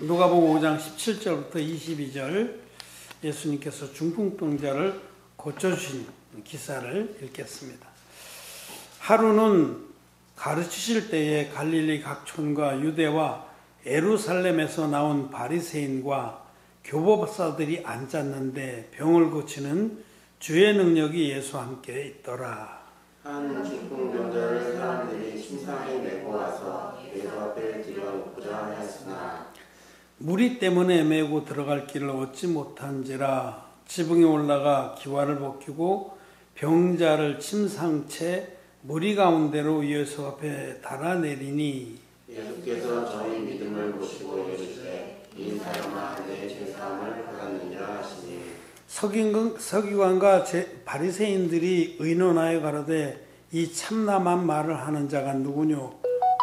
누가복음 5장 17절부터 22절 예수님께서 중풍병자를 고쳐주신 기사를 읽겠습니다. 하루는 가르치실 때에 갈릴리 각촌과 유대와 예루살렘에서 나온 바리새인과 교법사들이 앉았는데 병을 고치는 주의 능력이 예수와 함께 있더라. 한 중풍병자를 사람들이 침상에 메고 와서 예수 앞에 들여놓고자 하였으나 무리 때문에 메고 들어갈 길을 얻지 못한지라 지붕에 올라가 기와를 벗기고 병자를 침상채 무리 가운데로 예수 앞에 달아내리니 예수께서 저희 믿음을 보시고 이르시되 이 사람아 내 죄사함을 받았느니라 하시니 서기관과 바리새인들이 의논하여 가로되 이 참남한 말을 하는 자가 누구뇨?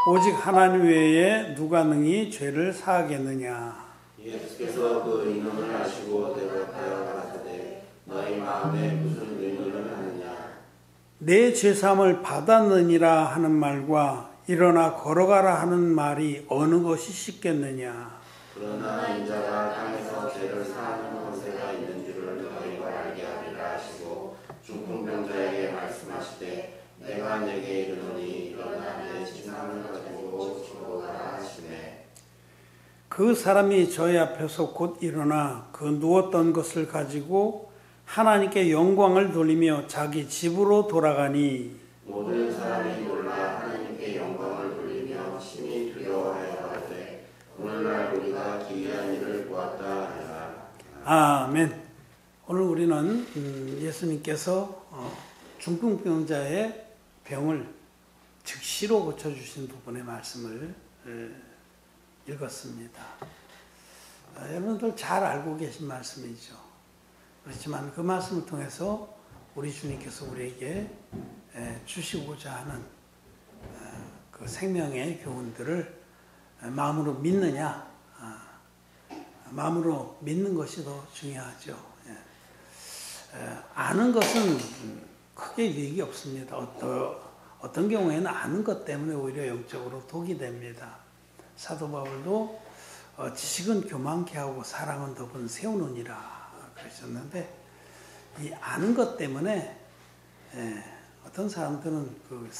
오직 하나님 외에 누가 능히 죄를 사하겠느냐? 예수께서 그 의논을 하시고 대답하여 가라사대 너희 마음에 무슨 의논을 하느냐? 내 죄사함을 받았느니라 하는 말과 일어나 걸어가라 하는 말이 어느 것이 쉽겠느냐? 그러나 인자가 땅에서 죄를 사하는 권세가 있는 줄을 너희가 알게 하리라 하시고 중풍병자에게 말씀하시되 내가 내게 이르노니 일어나 내 침상을 가지고 집으로 가라 하시매 그 사람이 저희 앞에서 곧 일어나 그 누웠던 것을 가지고 하나님께 영광을 돌리며 자기 집으로 돌아가니 모든 사람이 놀라 하나님께 영광을 돌리며 심히 두려워하여 가로되 오늘날 우리가 기이한 일을 보았다 하라. 아멘. 오늘 우리는 예수님께서 중풍병자의 병을 즉시로 고쳐주신 부분의 말씀을 읽었습니다. 여러분들 잘 알고 계신 말씀이죠. 그렇지만 그 말씀을 통해서 우리 주님께서 우리에게 주시고자 하는 그 생명의 교훈들을 마음으로 믿느냐, 마음으로 믿는 것이 더 중요하죠. 아는 것은 크게 유익이 없습니다. 어떤 경우에는 아는 것 때문에 오히려 영적으로 독이 됩니다. 사도 바울도 지식은 교만케 하고 사랑은 덕은 세우느니라 그러셨는데 이 아는 것 때문에 어떤 사람들은 그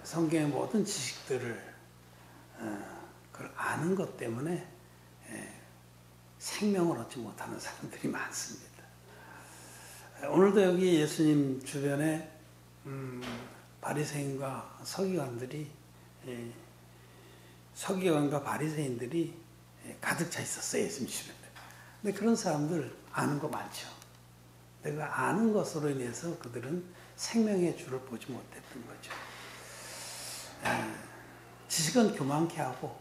성경의 모든 지식들을 그걸 아는 것 때문에 생명을 얻지 못하는 사람들이 많습니다. 오늘도 여기 예수님 주변에 바리새인과 서기관과 바리새인들이 가득 차 있었어요. 예수님 주변에. 근데 그런 사람들 아는 거 많죠. 내가 아는 것으로 인해서 그들은 생명의 줄을 보지 못했던 거죠. 지식은 교만케 하고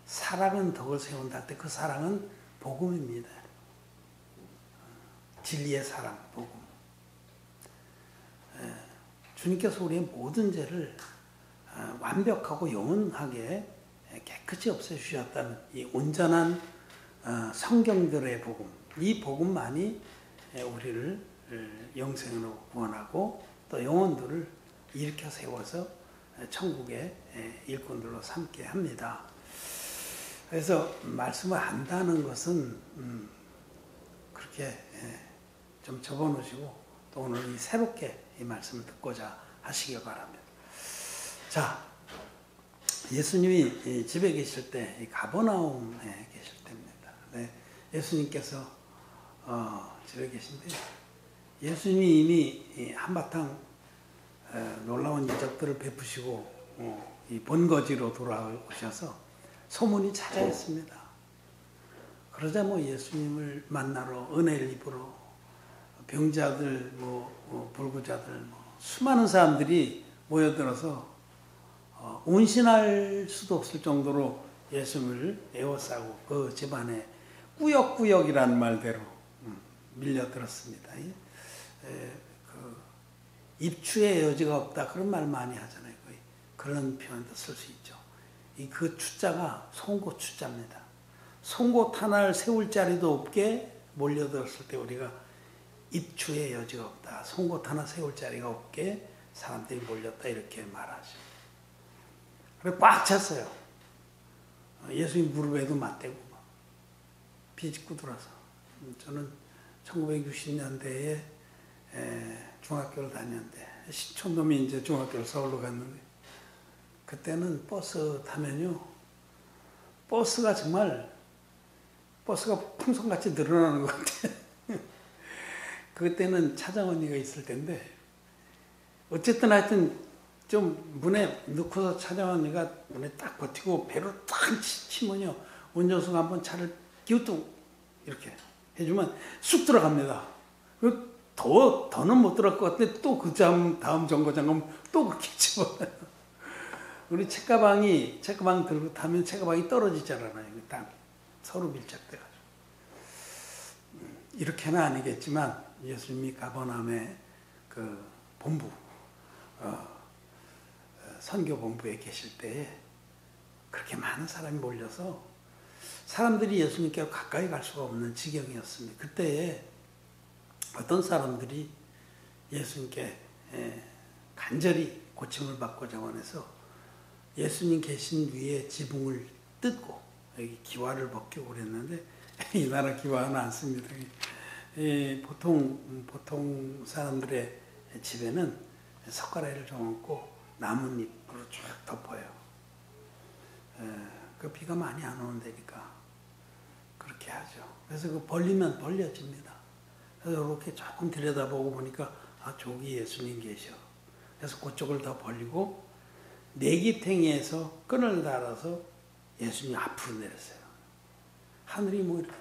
사랑은 덕을 세운다 할 때 그 사랑은 복음입니다. 진리의 사랑, 복음. 주님께서 우리의 모든 죄를 완벽하고 영원하게 깨끗이 없애주셨다는 이 온전한 성경들의 복음, 이 복음만이 우리를 영생으로 구원하고 또 영혼들을 일으켜 세워서 천국의 일꾼들로 삼게 합니다. 그래서 말씀을 안다는 것은 그렇게 좀 접어놓으시고 또 오늘 새롭게 이 말씀을 듣고자 하시기 바랍니다. 자, 예수님이 집에 계실 때 가버나움에 계실 때입니다. 네, 예수님께서 집에 계신데 예수님이 이미 한바탕 놀라운 이적들을 베푸시고 이 본거지로 돌아오셔서 소문이 찾아있습니다. 그러자 예수님을 만나러 은혜를 입으러 병자들, 불구자들, 수많은 사람들이 모여들어서 운신할 수도 없을 정도로 예수님을 에워싸고 그 집안에 꾸역꾸역이라는 말대로 밀려들었습니다. 그 입추의 여지가 없다 그런 말 많이 하잖아요. 그런 표현도 쓸 수 있죠. 그 추자가 송곳 추자입니다. 송곳 하나를 세울 자리도 없게 몰려들었을 때 우리가 입추의 여지가 없다. 송곳 하나 세울 자리가 없게 사람들이 몰렸다 이렇게 말하죠. 그리고 꽉 찼어요. 예수님 무릎에도 맞대고 비집고 들어서. 저는 1960년대에 중학교를 다녔는데 신촌놈이 이제 중학교를 서울로 갔는데 그때는 버스 타면요 버스가 풍선같이 늘어나는 것 같아요. 그때는 차장 언니가 있을 텐데 어쨌든 하여튼 좀 문에 넣고서 차장 언니가 문에 딱 버티고 배로 딱 치면요 운전수가 한번 차를 기우뚱 이렇게 해주면 쑥 들어갑니다. 더는 못 들어갈 것 같은데 또 그 다음 정거장 가면 또 그렇게 집어요. 우리 책가방 들고 타면 책가방이 떨어지잖아요. 딱 서로 밀착돼가지고. 이렇게는 아니겠지만 예수님이 가버나움의 그 본부, 선교 본부에 계실 때에 그렇게 많은 사람이 몰려서 사람들이 예수님께 가까이 갈 수가 없는 지경이었습니다. 그때에 어떤 사람들이 예수님께 간절히 고침을 받고자 원해서 예수님 계신 위에 지붕을 뜯고 여기 기와를 벗기고 그랬는데 이 나라 기와는 않습니다. 보통 사람들의 집에는 석가래를 정얹고 나뭇잎으로 쫙 덮어요. 그 비가 많이 안 오는 데니까 그렇게 하죠. 그래서 그 벌리면 벌려집니다. 그래서 이렇게 조금 들여다보고 보니까 저기 예수님 계셔. 그래서 그쪽을 더 벌리고 내기탱이에서 끈을 달아서 예수님 앞으로 내렸어요. 하늘이 뭐 이렇게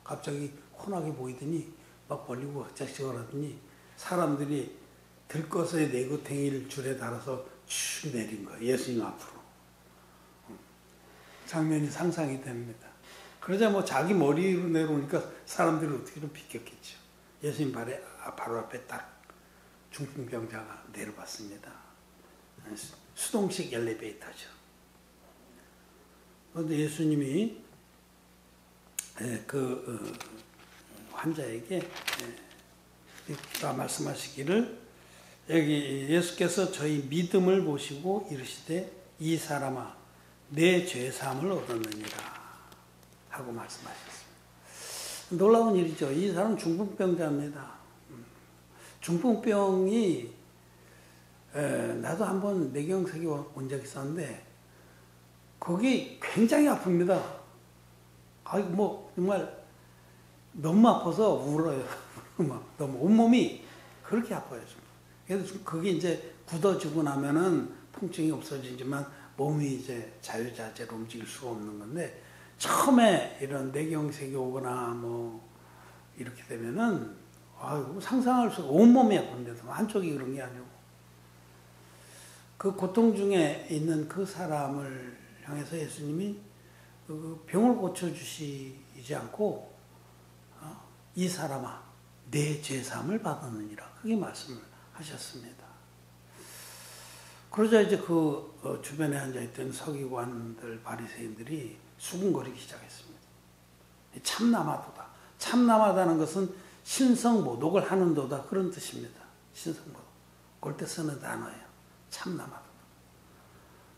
갑자기 환하게 보이더니 막 벌리고 짝짝하더니 사람들이 들것의 내구탱이를 줄에 달아서 쭉 내린 거예요. 예수님 앞으로. 장면이 상상이 됩니다. 그러자 뭐 자기 머리 위로 내려오니까 사람들이 어떻게 좀 비켰겠죠. 예수님 바로 앞에 딱 중풍병자가 내려봤습니다. 수동식 엘리베이터죠. 그런데 예수님이 그 환자에게 말씀하시기를 여기 예수께서 저희 믿음을 보시고 이르시되 이 사람아 내 죄사함을 얻었느니라 하고 말씀하셨습니다. 놀라운 일이죠. 이 사람 중풍병자입니다. 중풍병이 나도 한번 뇌경색이 온 적이 있었는데 거기 굉장히 아픕니다. 뭐 정말 너무 아파서 울어요. 너무 온몸이 그렇게 아파요. 그래서 그게 이제 굳어지고 나면은 통증이 없어지지만 몸이 이제 자유자재로 움직일 수가 없는 건데 처음에 이런 뇌경색이 오거나 뭐 이렇게 되면은 상상할 수가 온몸이 아픈데도 한쪽이 그런 게 아니고 그 고통 중에 있는 그 사람을 향해서 예수님이 그 병을 고쳐주시지 않고 이 사람아 내 죄사함을 받았느니라 그게 말씀을 하셨습니다. 그러자 이제 그 주변에 앉아있던 서기관들 바리새인들이 수군거리기 시작했습니다. 참남하도다. 참남하다는 것은 신성모독을 하는도다 그런 뜻입니다. 신성모독. 그럴 때 쓰는 단어예요. 참남하도다.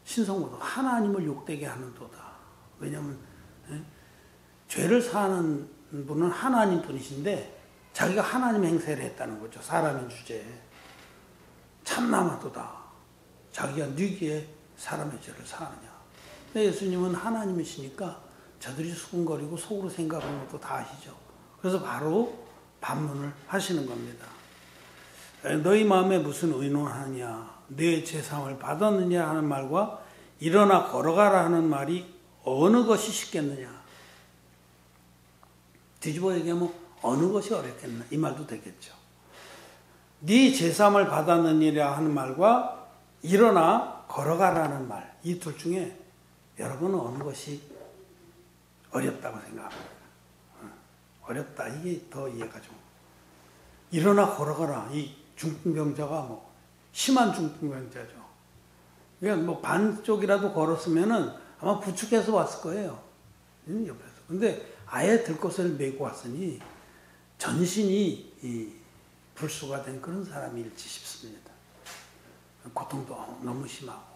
신성모독. 하나님을 욕되게 하는도다. 왜냐하면 죄를 사하는 분은 하나님 분이신데 자기가 하나님 행세를 했다는 거죠. 사람인 주제에. 참남하도다. 자기가 뉘기에 사람의 죄를 사느냐. 근데 예수님은 하나님이시니까 저들이 수군거리고 속으로 생각하는 것도 다 아시죠. 그래서 바로 반문을 하시는 겁니다. 너희 마음에 무슨 의논하냐. 내 죄사함을 받았느냐 하는 말과 일어나 걸어가라 하는 말이 어느 것이 쉽겠느냐. 뒤집어 얘기하면 어느 것이 어렵겠나. 이 말도 되겠죠. 네 죄사함을 받았느니라 하는 말과 일어나 걸어가라는 말. 이 둘 중에 여러분은 어느 것이 어렵다고 생각합니까? 어렵다. 이게 더 이해가 좀. 일어나 걸어가라. 이 중풍병자가 뭐 심한 중풍병자죠. 그러니까 뭐 반쪽이라도 걸었으면은 아마 부축해서 왔을 거예요. 옆에서. 근데 아예 들것을 메고 왔으니 전신이 불수가 된 그런 사람일지 싶습니다. 고통도 너무 심하고.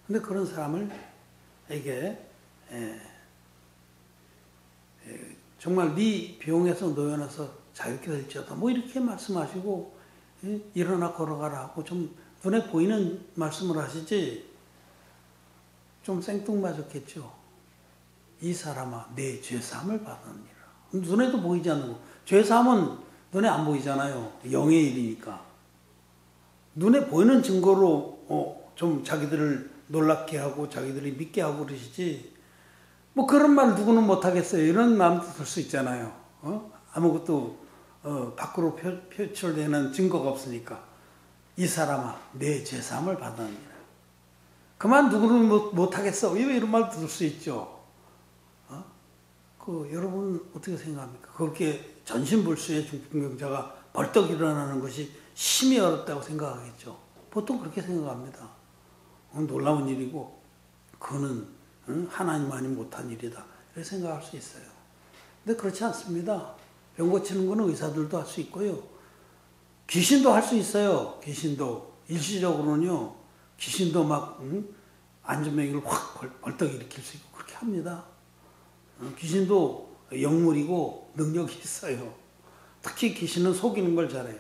근데 그런 사람을 에게 정말 네 병에서 놓여놔서 자유케 될지어다 뭐 이렇게 말씀하시고 일어나 걸어가라 하고 좀 눈에 보이는 말씀을 하시지 좀 생뚱맞았겠죠. 이 사람아 내 죄사함을 받았느니라. 눈에도 보이지 않는 거. 죄사함은 눈에 안 보이잖아요. 영의 일이니까. 눈에 보이는 증거로 좀 자기들을 놀랍게 하고 자기들이 믿게 하고 그러시지. 뭐 그런 말 누구는 못하겠어요. 이런 마음도 들 수 있잖아요. 아무것도 밖으로 표출되는 증거가 없으니까. 이 사람아 내 죄사함을 받았느니라. 그만 누구는 못하겠어. 왜 이런 말도 들 수 있죠. 여러분 어떻게 생각합니까? 그렇게 전신불수의 중풍병자가 벌떡 일어나는 것이 심히 어렵다고 생각하겠죠. 보통 그렇게 생각합니다. 놀라운 일이고 그는 하나님만이 못한 일이다. 이렇게 생각할 수 있어요. 근데 그렇지 않습니다. 병 고치는 거는 의사들도 할 수 있고요. 귀신도 할 수 있어요. 귀신도. 일시적으로는요. 귀신도 막 안전병을 확 벌떡 일으킬 수 있고 그렇게 합니다. 귀신도 영물이고 능력이 있어요. 특히 귀신은 속이는 걸 잘해요.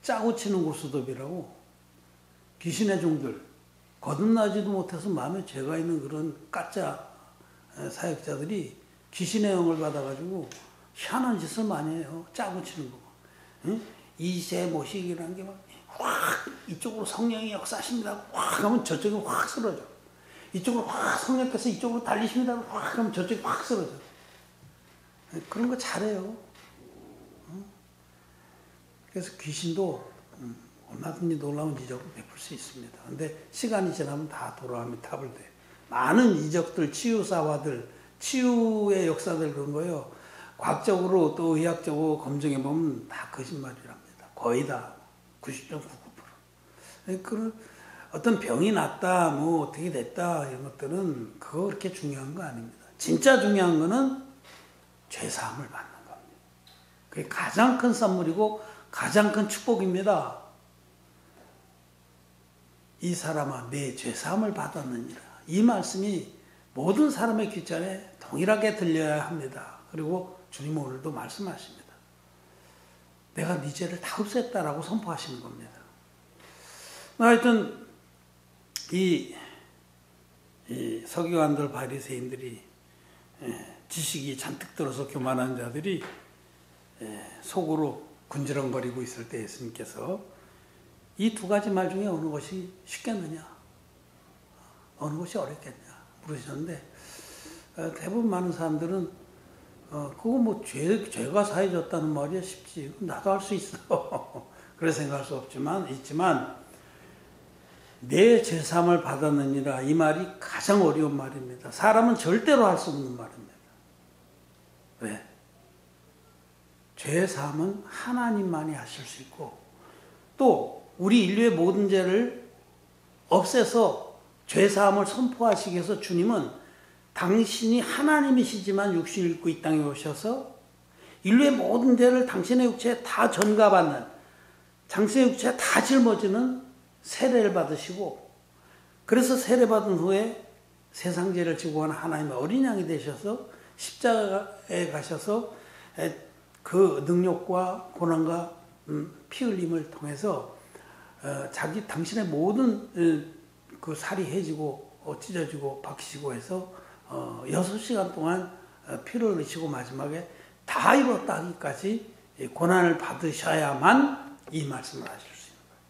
짜고 치는 고스톱이라고 귀신의 종들 거듭나지도 못해서 마음에 죄가 있는 그런 가짜 사역자들이 귀신의 영을 받아가지고 희한한 짓을 많이 해요. 짜고 치는 거. 이세 모식이라는 게 막 확 이쪽으로 성령이 역사하십니다. 확 하면 저쪽이 확 쓰러져. 이쪽으로 확 성령께서 이쪽으로 달리십니다. 확 하면 저쪽이 확 쓰러져. 그런 거 잘해요. 그래서 귀신도 얼마든지 놀라운 이적을 베풀 수 있습니다. 근데 시간이 지나면 다 돌아가면 탑을 돼. 많은 이적들, 치유사화들, 치유의 역사들 그런 거요. 과학적으로 또 의학적으로 검증해 보면 다 거짓말이랍니다. 거의 다 90.99%. 그런 어떤 병이 났다, 뭐 어떻게 됐다 이런 것들은 그거 그렇게 중요한 거 아닙니다. 진짜 중요한 거는 죄사함을 받는 겁니다. 그게 가장 큰 선물이고 가장 큰 축복입니다. 이 사람아 내 죄사함을 받았느니라. 이 말씀이 모든 사람의 귓전에 동일하게 들려야 합니다. 그리고 주님은 오늘도 말씀하십니다. 내가 네 죄를 다 없앴다라고 선포하시는 겁니다. 하여튼 이 서기관들 바리새인들이 지식이 잔뜩 들어서 교만한 자들이 속으로 군지렁거리고 있을 때 예수님께서 이 두 가지 말 중에 어느 것이 쉽겠느냐 어느 것이 어렵겠냐 물으셨는데 대부분 많은 사람들은 그거 뭐 죄가 사해졌다는 말이야 쉽지 나도 할 수 있어 그래 생각할 수 있지만 내 죄사함을 받았느니라 이 말이 가장 어려운 말입니다. 사람은 절대로 할 수 없는 말입니다. 왜? 죄사함은 하나님만이 하실 수 있고 또 우리 인류의 모든 죄를 없애서 죄사함을 선포하시기 위해서 주님은 당신이 하나님이시지만 육신을 입고 이 땅에 오셔서 인류의 모든 죄를 당신의 육체에 다 전가받는 당신의 육체에 다 짊어지는 세례를 받으시고 그래서 세례받은 후에 세상 죄를 지고 가는 하나님의 어린 양이 되셔서 십자가에 가셔서 그 능력과 고난과 피 흘림을 통해서 당신의 모든 그 살이 해지고 찢어지고 박히시고 해서 6시간 동안 피를 흘리시고 마지막에 다 이뤘다 하기까지 고난을 받으셔야만 이 말씀을 하실 수 있는 거예요.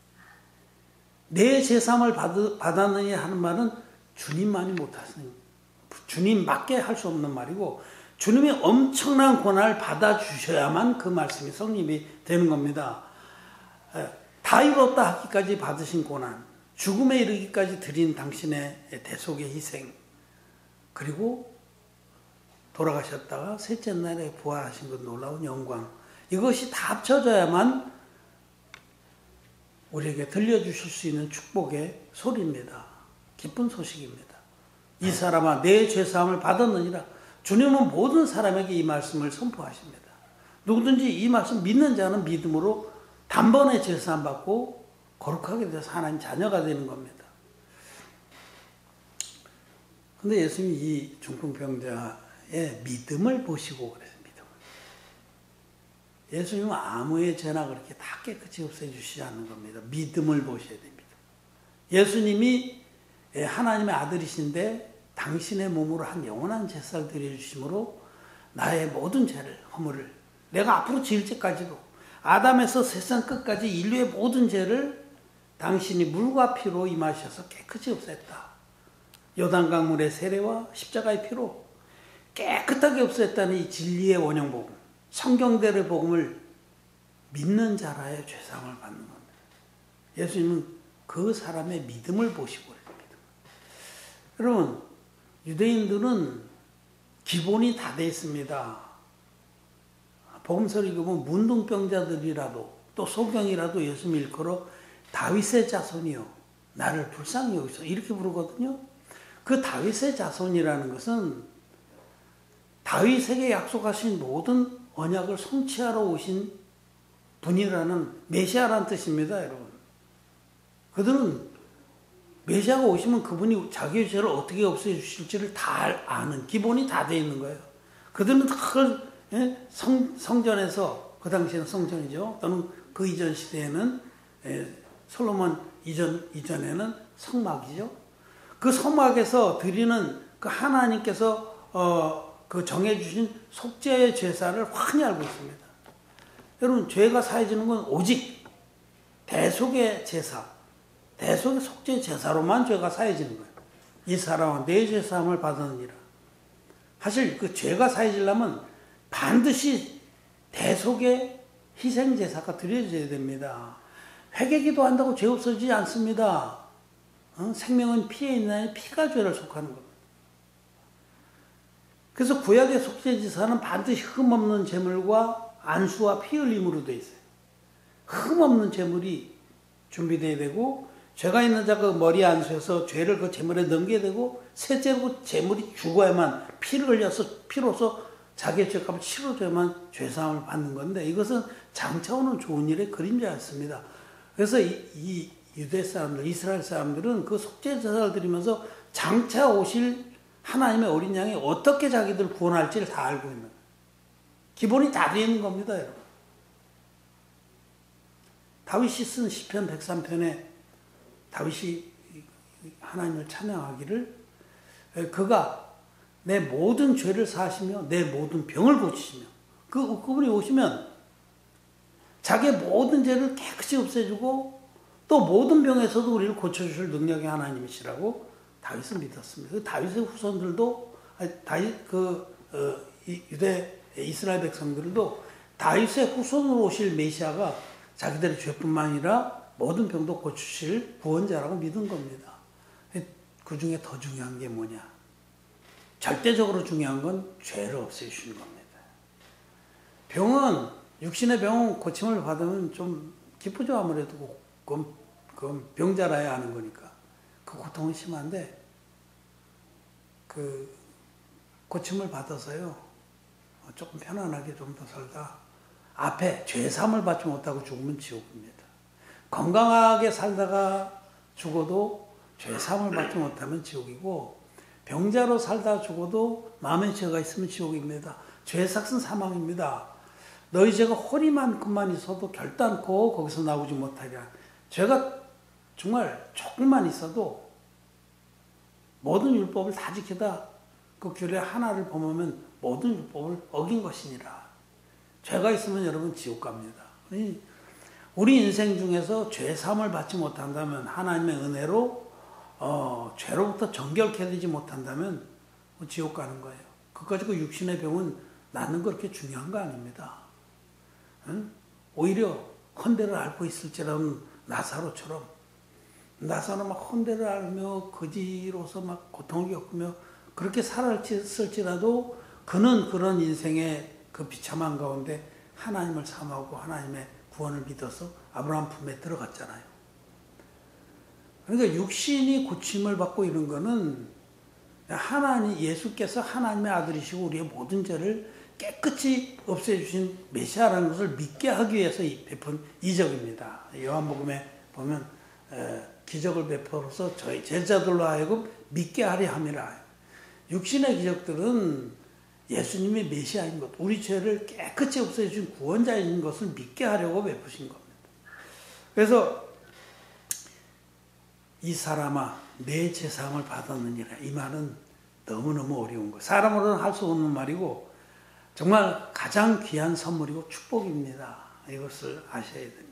내 죄사함을 받았느니 하는 말은 주님만이 못하시는 주님밖에 할 수 없는 말이고 주님이 엄청난 고난을 받아주셔야만 그 말씀이 성립이 되는 겁니다. 다 이뤘다 하기까지 받으신 고난, 죽음에 이르기까지 드린 당신의 대속의 희생, 그리고 돌아가셨다가 셋째 날에 부활하신 그 놀라운 영광, 이것이 다 합쳐져야만 우리에게 들려주실 수 있는 축복의 소리입니다. 기쁜 소식입니다. 이 사람아 내 죄사함을 받았느니라. 주님은 모든 사람에게 이 말씀을 선포하십니다. 누구든지 이 말씀 믿는 자는 믿음으로 단번에 죄사함 받고 거룩하게 돼서 하나님 자녀가 되는 겁니다. 근데 예수님이 이 중풍병자의 믿음을 보시고 그래서 예수님은 아무의 죄나 그렇게 다 깨끗이 없애주시지 않는 겁니다. 믿음을 보셔야 됩니다. 예수님이 하나님의 아들이신데 당신의 몸으로 한 영원한 제사를 드려주심으로 나의 모든 죄를, 허물을 내가 앞으로 지을 때까지도 아담에서 세상 끝까지 인류의 모든 죄를 당신이 물과 피로 임하셔서 깨끗이 없앴다. 요단강물의 세례와 십자가의 피로 깨끗하게 없앴다는 이 진리의 원형복음, 성경대로의 복음을 믿는 자라야 죄사함을 받는 겁니다. 예수님은 그 사람의 믿음을 보시고 있습니다. 여러분, 유대인들은 기본이 다 돼 있습니다. 복음서를 읽으면 문둥병자들이라도 또 소경이라도 예수님 일컬어 다윗의 자손이요 나를 불쌍히 여기소 이렇게 부르거든요. 그 다윗의 자손이라는 것은 다윗에게 약속하신 모든 언약을 성취하러 오신 분이라는 메시아라는 뜻입니다, 여러분. 그들은 메시아가 오시면 그분이 자기의 죄를 어떻게 없애주실지를 다 아는 기본이 다 돼 있는 거예요. 그들은 그걸 성전에서, 그 당시에는 성전이죠. 또는 그 이전 시대에는 솔로몬 이전에는 성막이죠. 그 성막에서 드리는 그 하나님께서 그 정해주신 속죄의 제사를 환히 알고 있습니다. 여러분, 죄가 사해지는 건 오직 대속의 제사, 대속의 속죄의 제사로만 죄가 사해지는 거예요. 이 사람은 내 죄사함을 받았느니라. 사실 그 죄가 사해지려면 반드시 대속의 희생 제사가 드려져야 됩니다. 회개기도 한다고 죄 없어지지 않습니다. 생명은 피에 있나니 피가 죄를 속하는 겁니다. 그래서 구약의 속죄제사는 반드시 흠없는 제물과 안수와 피 흘림으로 되어 있어요. 흠없는 제물이 준비되어야 되고 죄가 있는 자가 머리에 안수해서 죄를 그 제물에 넘겨야 되고 셋째로 제물이 죽어야만 피를 흘려서 피로서 자기의 죄값을 치러줘야만 죄사함을 받는 건데 이것은 장차 오는 좋은 일의 그림자였습니다. 그래서 이 유대 사람들, 이스라엘 사람들은 그 속죄제사를 드리면서 장차 오실 하나님의 어린 양이 어떻게 자기들 구원할지를 다 알고 있는 거예요. 기본이 다 되어 있는 겁니다, 여러분. 다윗이 쓴 시편 103편에 다윗이 하나님을 찬양하기를 그가 내 모든 죄를 사하시며 내 모든 병을 고치시며 그분이 오시면 자기의 모든 죄를 깨끗이 없애주고 또 모든 병에서도 우리를 고쳐주실 능력의 하나님이시라고 다윗은 믿었습니다. 다윗의 후손들도 유대 이스라엘 백성들도 다윗의 후손으로 오실 메시아가 자기들의 죄뿐만 아니라 모든 병도 고치실 구원자라고 믿은 겁니다. 그 중에 더 중요한 게 뭐냐? 절대적으로 중요한 건 죄를 없애주시는 겁니다. 병은 육신의 병은 고침을 받으면 좀 기쁘죠. 아무래도 그건 병자라야 아는 거니까. 그 고통은 심한데 그 고침을 받아서요 조금 편안하게 좀 더 살다 앞에 죄사함을 받지 못하고 죽으면 지옥입니다. 건강하게 살다가 죽어도 죄사함을 받지 못하면 지옥이고 병자로 살다 죽어도 마음의 죄가 있으면 지옥입니다. 죄의 삭은 사망입니다. 너희 죄가 허리만큼만 있어도 결단코 거기서 나오지 못하리라. 죄가 정말 조금만 있어도 모든 율법을 다 지키다 그 규례 하나를 범하면 모든 율법을 어긴 것이니라. 죄가 있으면 여러분 지옥 갑니다. 우리 인생 중에서 죄 사함을 받지 못한다면 하나님의 은혜로 죄로부터 정결케 되지 못한다면 지옥 가는 거예요. 그까지 그 육신의 병은 낫는 거 그렇게 중요한 거 아닙니다. 응? 오히려 헌데를 앓고 있을지라도 나사로처럼 나사로 막 헌데를 앓며 거지로서 막 고통을 겪으며 그렇게 살았을지라도 그는 그런 인생의 그 비참한 가운데 하나님을 사모하고 하나님의 구원을 믿어서 아브라함 품에 들어갔잖아요. 그러니까 육신이 고침을 받고 이런 거는 예수께서 하나님의 아들이시고 우리의 모든 죄를 깨끗이 없애주신 메시아라는 것을 믿게 하기 위해서 베푼 이적입니다. 요한복음에 보면 기적을 베풀어서 저희 제자들로 하여금 믿게 하려 함이라. 육신의 기적들은 예수님이 메시아인 것, 우리 죄를 깨끗이 없애주신 구원자인 것을 믿게 하려고 베푸신 겁니다. 그래서 이 사람아 내 제사함을 받았느니라, 이 말은 너무너무 어려운 거, 사람으로는 할 수 없는 말이고 정말 가장 귀한 선물이고 축복입니다. 이것을 아셔야 됩니다.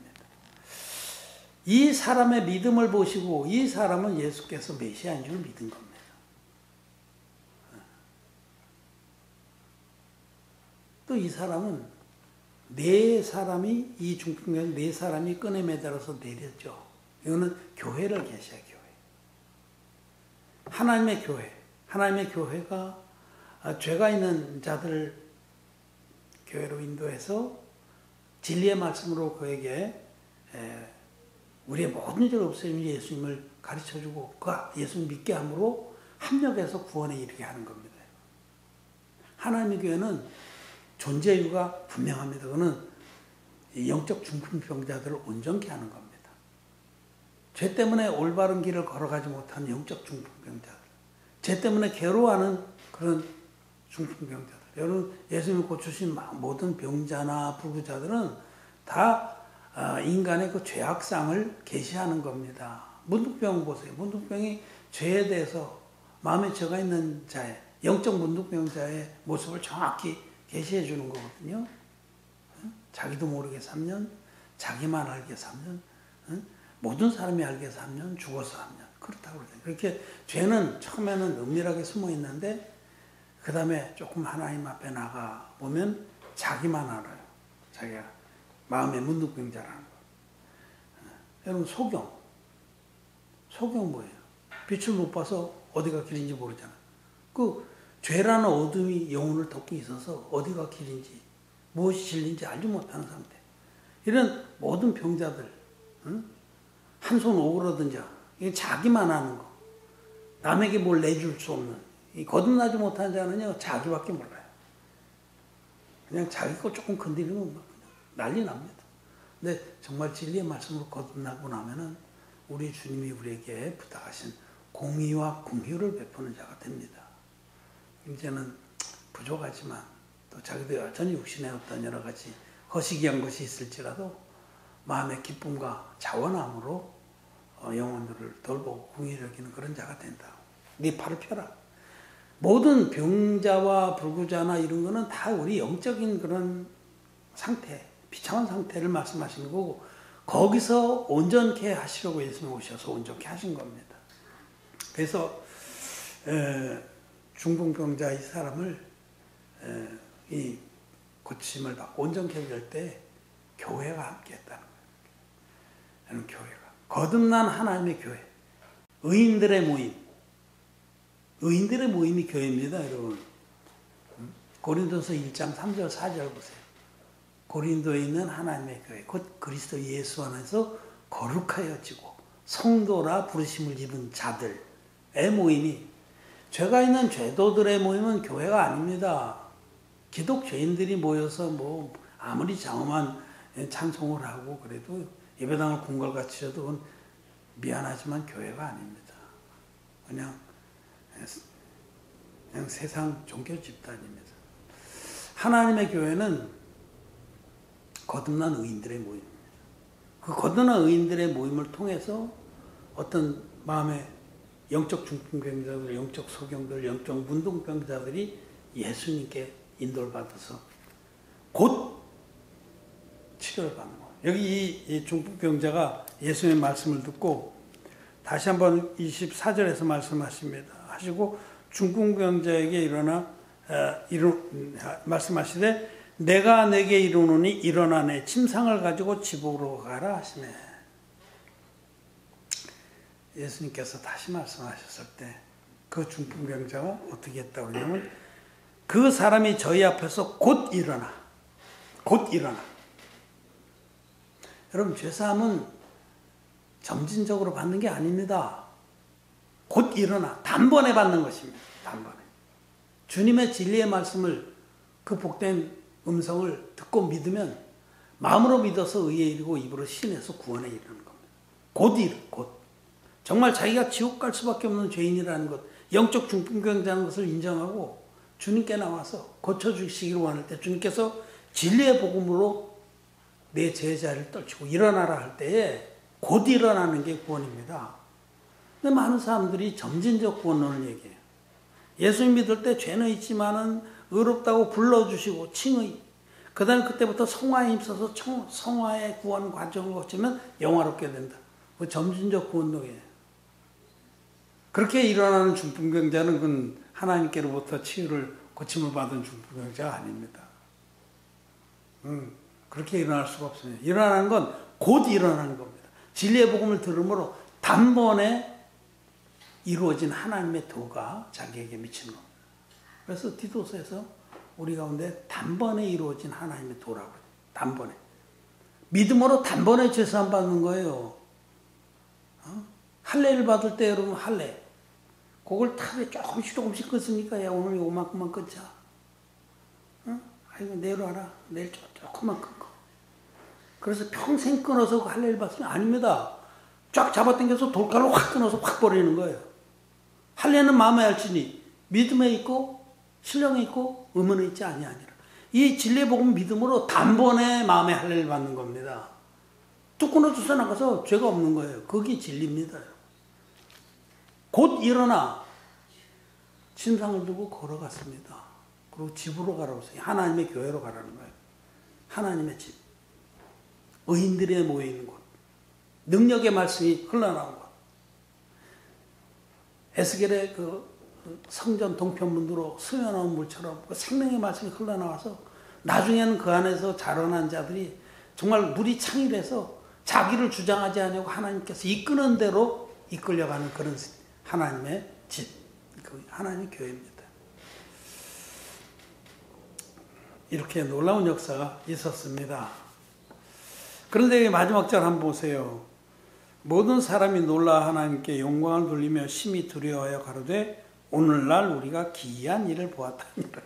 이 사람의 믿음을 보시고 이 사람은 예수께서 메시아인 줄 믿은 겁니다. 또 이 사람은 네 사람이, 이 중풍병 네 사람이 끈에 매달아서 내렸죠. 이거는 교회를 계시야, 교회. 하나님의 교회. 하나님의 교회가 죄가 있는 자들 교회로 인도해서 진리의 말씀으로 그에게 우리의 모든 죄를 없애주는 예수님을 가르쳐주고 그 예수님 믿게 함으로 합력해서 구원에 이르게 하는 겁니다. 하나님의 교회는 존재 이유가 분명합니다. 그거는 영적 중풍병자들을 온전케 하는 겁니다. 죄 때문에 올바른 길을 걸어가지 못하는 영적 중풍병자들, 죄 때문에 괴로워하는 그런 중풍병자들, 여러분 예수님이 고치신 모든 병자나 불구자들은 다 인간의 그 죄악상을 계시하는 겁니다. 문둥병 보세요. 문둥병이 죄에 대해서 마음에 죄가 있는 자의, 영적 문둥병자의 모습을 정확히 계시해 주는 거거든요. 자기도 모르게 3년, 자기만 알게 3년, 모든 사람이 알게 3년, 죽어서 3년. 그렇다고 그러죠. 그렇게 죄는 처음에는 은밀하게 숨어 있는데 그 다음에 조금 하나님 앞에 나가 보면 자기만 알아요. 자기가 마음의 문둥병자라는 거. 여러분 소경 뭐예요? 빛을 못 봐서 어디가 길인지 모르잖아요. 그 죄라는 어둠이 영혼을 덮고 있어서 어디가 길인지 무엇이 진리인지 알지 못하는 상태. 이런 모든 병자들, 한 손 오그러든 자, 이게 자기만 아는 거, 남에게 뭘 내줄 수 없는, 이 거듭나지 못한 자는요 자기밖에 몰라요. 그냥 자기 거 조금 건드리면 그냥 난리 납니다. 근데 정말 진리의 말씀으로 거듭나고 나면은 우리 주님이 우리에게 부탁하신 공의와 긍휼을 베푸는 자가 됩니다. 이제는 부족하지만 또 자기도 여전히 육신의 어떤 여러 가지 거시기한 것이 있을지라도 마음의 기쁨과 자원함으로 영혼들을 돌보고 긍휼히 여기는 그런 자가 된다. 네 팔을 펴라. 모든 병자와 불구자나 이런 거는 다 우리 영적인 그런 상태, 비참한 상태를 말씀하시는 거고 거기서 온전케 하시려고 예수님이 오셔서 온전케 하신 겁니다. 그래서 중풍병자 이 사람을 이 고침을 받고 온전케 될 때 교회가 함께 했다는 거예요. 교회가 거듭난 하나님의 교회, 의인들의 모임, 의인들의 모임이 교회입니다, 여러분. 고린도서 1장 3절 4절 보세요. 고린도에 있는 하나님의 교회, 곧 그리스도 예수 안에서 거룩하여지고 성도라 부르심을 입은 자들의 모임이, 죄가 있는 죄도들의 모임은 교회가 아닙니다. 기독 죄인들이 모여서 뭐 아무리 장엄한 찬송을 하고 그래도 예배당을 궁궐같이 쳐도 그건 미안하지만 교회가 아닙니다. 그냥 세상 종교 집단입니다. 하나님의 교회는 거듭난 의인들의 모임입니다. 그 거듭난 의인들의 모임을 통해서 어떤 마음의 영적 중풍병자들, 영적 소경들, 영적 문둥병자들이 예수님께 인도를 받아서 곧 치료를 받는 거예요. 여기 이 중풍병자가 예수님의 말씀을 듣고 다시 한번 24절에서 말씀하십니다. 하시고 중풍병자에게 일어나 말씀하시되 내가 내게 이르노니 일어나 내 침상을 가지고 집으로 가라 하시네. 예수님께서 다시 말씀하셨을 때 그 중풍병자가 어떻게 했다고 하냐면 그 사람이 저희 앞에서 곧 일어나. 여러분 죄사함은 점진적으로 받는 게 아닙니다. 곧 일어나. 단번에 받는 것입니다. 단번에. 주님의 진리의 말씀을 그 복된 음성을 듣고 믿으면 마음으로 믿어서 의에 이르고 입으로 신해서 구원에 이르는 겁니다. 곧. 정말 자기가 지옥 갈 수밖에 없는 죄인이라는 것, 영적 중풍병자라는 것을 인정하고 주님께 나와서 고쳐주시기를 원할 때 주님께서 진리의 복음으로 내 제자를 떨치고 일어나라 할 때에 곧 일어나는 게 구원입니다. 근데 많은 사람들이 점진적 구원론을 얘기해요. 예수님 믿을 때 죄는 있지만은 의롭다고 불러주시고 칭의. 그 다음에 그때부터 성화에 힘써서 성화의 구원 과정을 거치면 영화롭게 된다. 그 점진적 구원론이에요. 그렇게 일어나는 중풍병자는 그건 하나님께로부터 치유를 고침을 받은 중풍병자가 아닙니다. 그렇게 일어날 수가 없습니다. 일어나는 건 곧 일어나는 겁니다. 진리의 복음을 들음으로 단번에 이루어진 하나님의 도가 자기에게 미치는 겁니다. 그래서 디도서에서 우리 가운데 단번에 이루어진 하나님의 도라고 해요. 단번에. 믿음으로 단번에 죄사함 받는 거예요. 할례를 받을 때 여러분 할례. 그걸 탑에 조금씩 끊으니까 야 오늘 요만큼만 끊자. 아이고 내일 와라. 내일 조금만 끊고. 그래서 평생 끊어서 그 할례를 받으면 아닙니다. 쫙 잡아당겨서 돌칼로 확 끊어서 확 버리는 거예요. 할례는 마음에 알지니 믿음에 있고 신령에 있고 의문에 있지 아니라 이 진리의 복음 믿음으로 단번에 마음의 할례를 받는 겁니다. 뚝 끊어져서 나가서 죄가 없는 거예요. 그게 진리입니다. 곧 일어나 침상을 두고 걸어갔습니다. 그리고 집으로 가라고 했어요. 하나님의 교회로 가라는 거예요. 하나님의 집. 의인들이 모여있는 곳. 능력의 말씀이 흘러나온 곳. 에스겔의 그 성전 동편문으로 스며나온 물처럼 그 생명의 말씀이 흘러나와서 나중에는 그 안에서 자라난 자들이 정말 물이 창일해서 자기를 주장하지 않으려고 하나님께서 이끄는 대로 이끌려가는 그런 하나님의 집, 그 하나님의 교회입니다. 이렇게 놀라운 역사가 있었습니다. 그런데 마지막 절 한번 보세요. 모든 사람이 놀라 하나님께 영광을 돌리며 심히 두려워하여 가로되 오늘날 우리가 기이한 일을 보았다니라.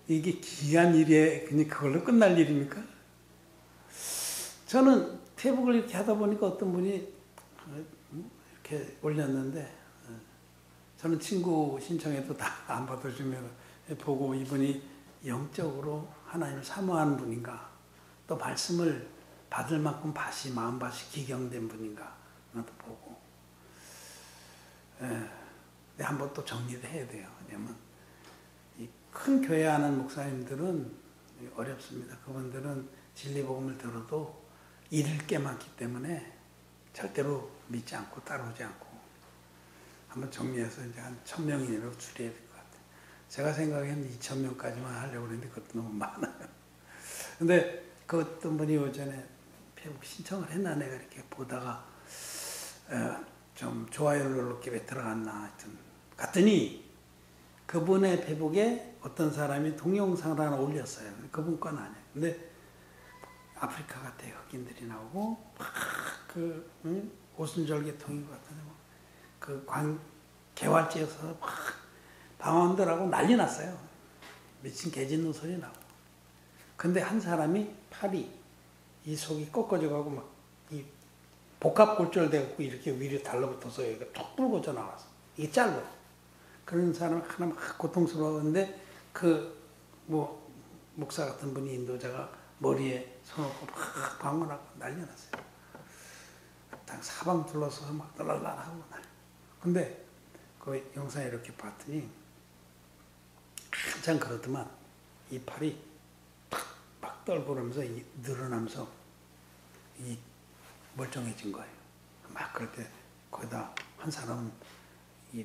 이게 기이한 일에 그냥 그걸로 끝날 일입니까? 저는 페북을 이렇게 하다 보니까 어떤 분이 이렇게 올렸는데 저는 친구 신청해도 다 안 받아주면 보고 이분이 영적으로 하나님을 사모하는 분인가 또 말씀을 받을 만큼 마음밭이 기경된 분인가 나도 보고 한번 또 정리를 해야 돼요. 왜냐면 이 큰 교회 하는 목사님들은 어렵습니다. 그분들은 진리복음을 들어도 잃을 게 많기 때문에 절대로 믿지 않고 따라오지 않고 한번 정리해서 이제 한 1000명 이내로 줄여야 될 것 같아요. 제가 생각에는 2000명까지만 하려고 했는데 그것도 너무 많아요. 근데 그 어떤 분이 오전에 페북 신청을 했나 내가 이렇게 보다가 좀 좋아요를 누르게 왜 들어갔나 하여튼 갔더니 그분의 페북에 어떤 사람이 동영상을 하나 올렸어요. 그분 건 아니에요. 근데 아프리카 같아 흑인들이 나오고 막 오순절개통인 것 같은데 그 개활지에서 막 방언들하고 난리 났어요. 미친 개짖는 소리 나고. 근데 한 사람이 팔이 이 속이 꺾어져가고 막 이 복합골절 돼갖고 이렇게 위로 달라붙어서 여기가 톡 불고져 나왔어. 이게 짧아. 그런 사람 하나 막 고통스러웠는데 목사 같은 분이 인도자가 머리에 손놓고 막 방언하고 난리 났어요. 사방 둘러서서 막 떨랄랄하고 근데 그 영상에 이렇게 봤더니 한참 그러더만 이 팔이 막 떨고러면서 늘어나면서 이 멀쩡해진 거예요. 막 그럴 때 거기다 한 사람은 이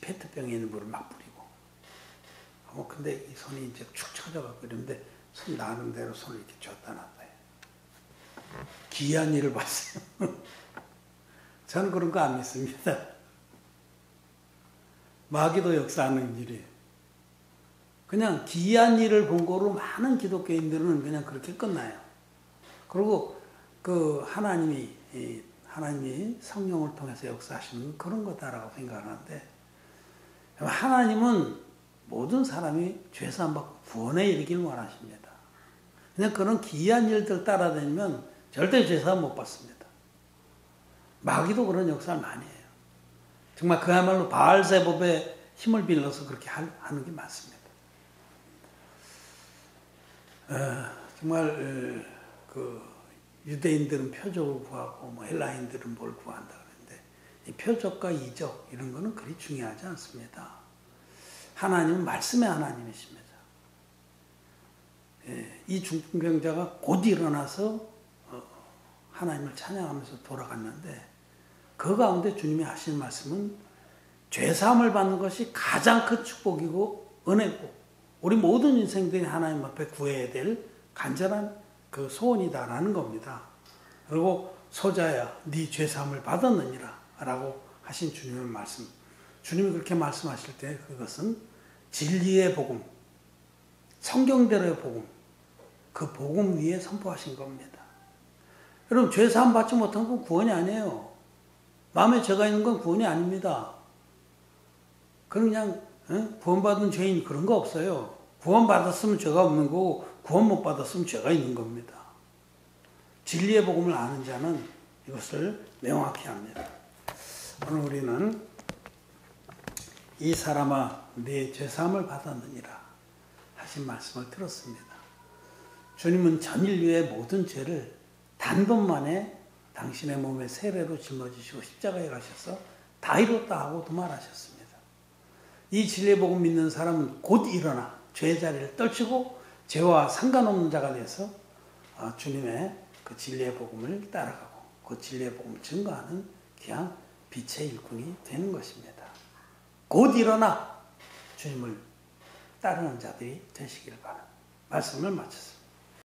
페트병에 있는 물을 막 뿌리고 근데 이 손이 이제 축 처져갖고 이러는데 손 나는 대로 손을 이렇게 쥐었다 놨어요. 기이한 일을 봤어요. 저는 그런 거 안 믿습니다. 마귀도 역사하는 일이에요. 그냥 기이한 일을 본 거로 많은 기독교인들은 그냥 그렇게 끝나요. 그리고 그 하나님이 성령을 통해서 역사하시는 그런 거다라고 생각하는데 하나님은 모든 사람이 죄사함 받고 구원에 이르기를 원하십니다. 그냥 그런 기이한 일들 따라다니면 절대 죄사함 못 받습니다. 마귀도 그런 역사를 많이 해요. 정말 그야말로 바알세법의 힘을 빌려서 그렇게 하는 게 맞습니다. 정말 그 유대인들은 표적을 구하고 뭐 헬라인들은 뭘 구한다 그러는데 이 표적과 이적 이런 거는 그리 중요하지 않습니다. 하나님은 말씀의 하나님이십니다. 이 중풍병자가 곧 일어나서 하나님을 찬양하면서 돌아갔는데 그 가운데 주님이 하시는 말씀은 죄사함을 받는 것이 가장 큰 축복이고 은혜고 우리 모든 인생들이 하나님 앞에 구해야 될 간절한 그 소원이다라는 겁니다. 그리고 소자야 네 죄사함을 받았느니라 라고 하신 주님의 말씀. 주님이 그렇게 말씀하실 때 그것은 진리의 복음, 성경대로의 복음, 그 복음 위에 선포하신 겁니다. 여러분 죄사함 받지 못한 건 구원이 아니에요. 마음에 죄가 있는 건 구원이 아닙니다. 그냥 구원받은 죄인 그런 거 없어요. 구원받았으면 죄가 없는 거고 구원 못 받았으면 죄가 있는 겁니다. 진리의 복음을 아는 자는 이것을 명확히 합니다. 오늘 우리는 이 사람아 네 죄사함을 받았느니라 하신 말씀을 들었습니다. 주님은 전 인류의 모든 죄를 단번만에 당신의 몸에 세례로 짊어지시고 십자가에 가셔서 다 이뤘다 하고도 말하셨습니다. 이 진리의 복음 믿는 사람은 곧 일어나 죄의 자리를 떨치고 죄와 상관없는 자가 돼서 주님의 그 진리의 복음을 따라가고 그 진리의 복음을 증거하는 귀한 빛의 일꾼이 되는 것입니다. 곧 일어나 주님을 따르는 자들이 되시길 바랍니다. 말씀을 마쳤습니다.